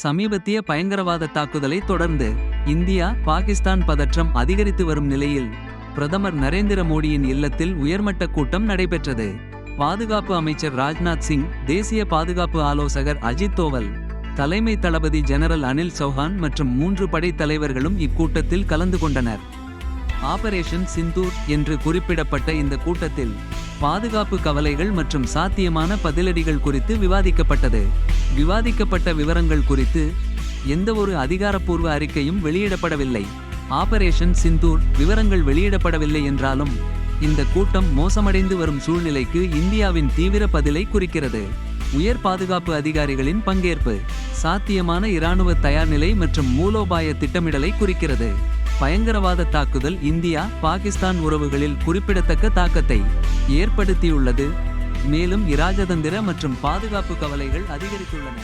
சமீபத்திய பயங்கரவாத தாக்குதலை தொடர்ந்து இந்தியா பாகிஸ்தான் பதற்றம் அதிகரித்து வரும் நிலையில் பிரதமர் நரேந்திர மோடியின் இல்லத்தில் உயர்மட்ட கூட்டம் நடைபெற்றது. பாதுகாப்பு அமைச்சர் ராஜ்நாத் சிங், தேசிய பாதுகாப்பு ஆலோசகர் அஜித் தோவல், தலைமை தளபதி ஜெனரல் அனில் சௌஹான் மற்றும் 3 படை தலைவர்களும் இக்கூட்டத்தில் கலந்து கொண்டனர். ஆபரேஷன் சிந்தூர் என்று குறிப்பிடப்பட்ட இந்த கூட்டத்தில் பாதுகாப்பு கவலைகள் மற்றும் சாத்தியமான பதிலடிகள் குறித்து விவாதிக்கப்பட்டது. விவாதிக்கப்பட்ட விவரங்கள் குறித்து எந்தவொரு அதிகாரப்பூர்வ அறிக்கையும் வெளியிடப்படவில்லை. ஆபரேஷன் சிந்தூர் விவரங்கள் வெளியிடப்படவில்லை என்றாலும் இந்த கூட்டம் மோசமடைந்து வரும் சூழ்நிலைக்கு இந்தியாவின் தீவிர பதிலை குறிக்கிறது. உயர் பாதுகாப்பு அதிகாரிகளின் பங்கேற்பு சாத்தியமான இராணுவ தயார்நிலை மற்றும் மூலோபாய திட்டமிடலை குறிக்கிறது. பயங்கரவாத தாக்குதல் இந்தியா பாகிஸ்தான் உறவுகளில் குறிப்பிடத்தக்க தாக்கத்தை ஏற்படுத்தியுள்ளது. மேலும் இராஜதந்திர மற்றும் பாதுகாப்பு கவலைகள் அதிகரித்துள்ளன.